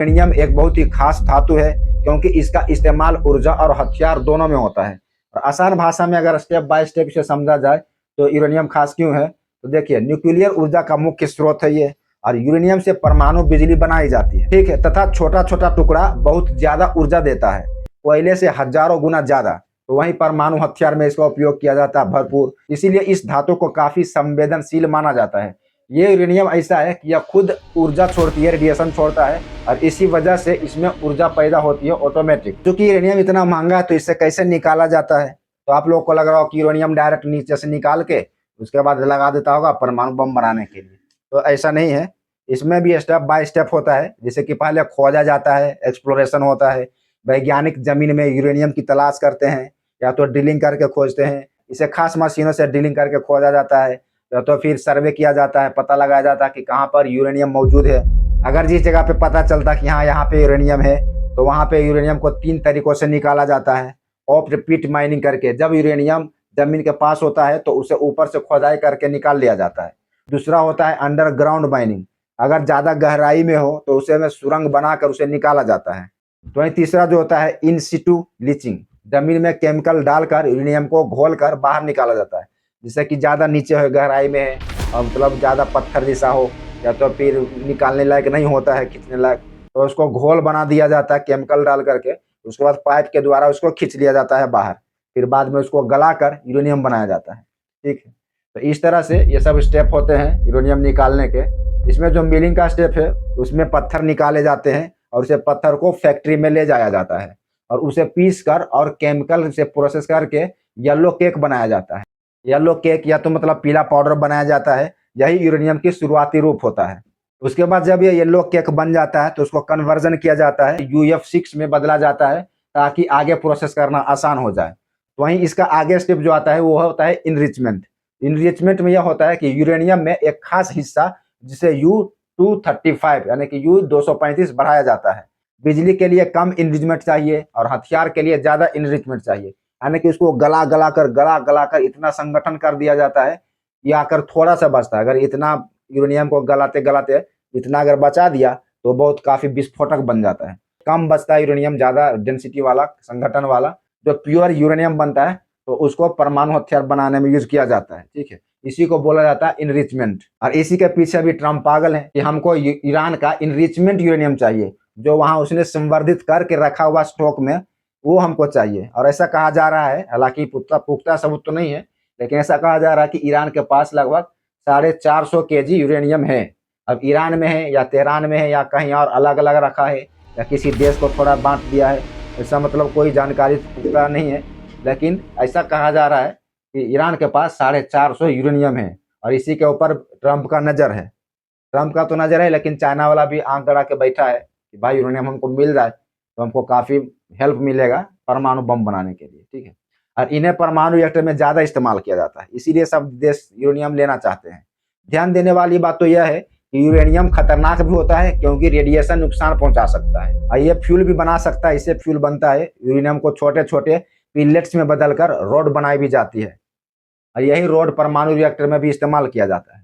Uranium एक बहुत ही खास धातु है क्योंकि इसका इस्तेमाल ऊर्जा और हथियार दोनों में होता है। और आसान भाषा में अगर स्टेप बाय स्टेप इसे समझा जाए तो यूरेनियम खास क्यों है, तो देखिए न्यूक्लियर ऊर्जा का मुख्य स्रोत है ये, और यूरेनियम से परमाणु बिजली बनाई जाती है, ठीक है। तथा छोटा छोटा टुकड़ा बहुत ज्यादा ऊर्जा देता है, कोयले से हजारों गुना ज्यादा। तो वहीं परमाणु हथियार में इसका उपयोग किया जाता है भरपूर, इसीलिए इस धातु को काफी संवेदनशील माना जाता है। ये यूरेनियम ऐसा है कि यह खुद ऊर्जा छोड़ती है, रेडिएशन छोड़ता है, और इसी वजह से इसमें ऊर्जा पैदा होती है ऑटोमेटिक। क्योंकि यूरेनियम इतना महंगा है तो इससे कैसे निकाला जाता है, तो आप लोगों को लग रहा हो कि यूरेनियम डायरेक्ट नीचे से निकाल के उसके बाद लगा देता होगा परमाणु बम बनाने के लिए, तो ऐसा नहीं है। इसमें भी स्टेप बाय स्टेप होता है, जैसे कि पहले खोजा जाता है, एक्सप्लोरेशन होता है, वैज्ञानिक जमीन में यूरेनियम की तलाश करते हैं, या तो ड्रिलिंग करके खोजते हैं, इसे खास मशीनों से ड्रिलिंग करके खोजा जाता है, या तो फिर सर्वे किया जाता है, पता लगाया जाता है कि कहाँ पर यूरेनियम मौजूद है। अगर जिस जगह पे पता चलता है कि हाँ यहाँ पे यूरेनियम है, तो वहाँ पे यूरेनियम को 3 तरीकों से निकाला जाता है। ऑफ पिट माइनिंग करके, जब यूरेनियम जमीन के पास होता है तो उसे ऊपर से खोदाई करके निकाल लिया जाता है। दूसरा होता है अंडरग्राउंड माइनिंग, अगर ज्यादा गहराई में हो तो उसे में सुरंग बनाकर उसे निकाला जाता है। तो वहीं तीसरा जो होता है इन सिटू लीचिंग, जमीन में केमिकल डालकर यूरेनियम को घोल कर बाहर निकाला जाता है, जिससे कि ज्यादा नीचे हो, गहराई में है, और मतलब ज्यादा पत्थर जैसा हो, या तो फिर निकालने लायक नहीं होता है, खींचने लायक, तो उसको घोल बना दिया जाता है केमिकल डाल करके। उसके बाद पाइप के द्वारा उसको खींच लिया जाता है बाहर, फिर बाद में उसको गलाकर यूरेनियम बनाया जाता है, ठीक है। तो इस तरह से ये सब स्टेप होते हैं यूरेनियम निकालने के। इसमें जो मिलिंग का स्टेप है उसमें पत्थर निकाले जाते हैं और उसे पत्थर को फैक्ट्री में ले जाया जाता है, और उसे पीस कर और केमिकल से प्रोसेस करके येलो केक बनाया जाता है। येलो केक या तो मतलब पीला पाउडर बनाया जाता है, यही यूरेनियम की शुरुआती रूप होता है। उसके बाद जब ये येलो केक बन जाता है तो उसको कन्वर्जन किया जाता है, UF6 में बदला जाता है, ताकि आगे प्रोसेस करना आसान हो जाए। वहीं इसका आगे स्टेप जो आता है वो होता है इनरिचमेंट। इनरिचमेंट में यह होता है कि यूरेनियम में एक खास हिस्सा जिसे U235 यानी कि U235 बढ़ाया जाता है। बिजली के लिए कम इनरिचमेंट चाहिए और हथियार के लिए ज्यादा इनरिचमेंट चाहिए, यानी कि उसको गला गला कर इतना संगठन कर दिया जाता है कि आकर थोड़ा सा बचता है। अगर इतना यूरेनियम को गलाते गलाते इतना अगर बचा दिया तो बहुत काफी विस्फोटक बन जाता है। कम बचता है यूरेनियम, ज्यादा डेंसिटी वाला संगठन वाला जो प्योर यूरेनियम बनता है, तो उसको परमाणु हथियार बनाने में यूज किया जाता है, ठीक है। इसी को बोला जाता है इनरिचमेंट। और इसी के पीछे भी ट्रम्प पागल है कि हमको ईरान का इनरिचमेंट यूरेनियम चाहिए, जो वहां उसने संवर्धित करके रखा हुआ स्टॉक में, वो हमको चाहिए। और ऐसा कहा जा रहा है, हालांकि पुख्ता सबूत तो नहीं है, लेकिन ऐसा कहा जा रहा है कि ईरान के पास लगभग 450 kg यूरेनियम है। अब ईरान में है या तेहरान में है या कहीं और अलग अलग रखा है, या किसी देश को थोड़ा बांट दिया है, ऐसा मतलब कोई जानकारी पुख्ता नहीं है, लेकिन ऐसा कहा जा रहा है कि ईरान के पास 450 यूरेनियम है। और इसी के ऊपर ट्रंप का नजर है। ट्रंप का तो नजर है, लेकिन चाइना वाला भी आंख गड़ा के बैठा है कि भाई यूरेनियम हमको मिल जाए तो हमको काफी हेल्प मिलेगा परमाणु बम बनाने के लिए, ठीक है। और इन्हें परमाणु रिएक्टर में ज्यादा इस्तेमाल किया जाता है, इसीलिए सब देश यूरेनियम लेना चाहते हैं। ध्यान देने वाली बात तो यह है कि यूरेनियम खतरनाक भी होता है, क्योंकि रेडिएशन नुकसान पहुंचा सकता है, और ये फ्यूल भी बना सकता है। इससे फ्यूल बनता है, यूरेनियम को छोटे छोटे पिलेट्स में बदलकर रोड बनाई भी जाती है, और यही रोड परमाणु रिएक्टर में भी इस्तेमाल किया जाता है।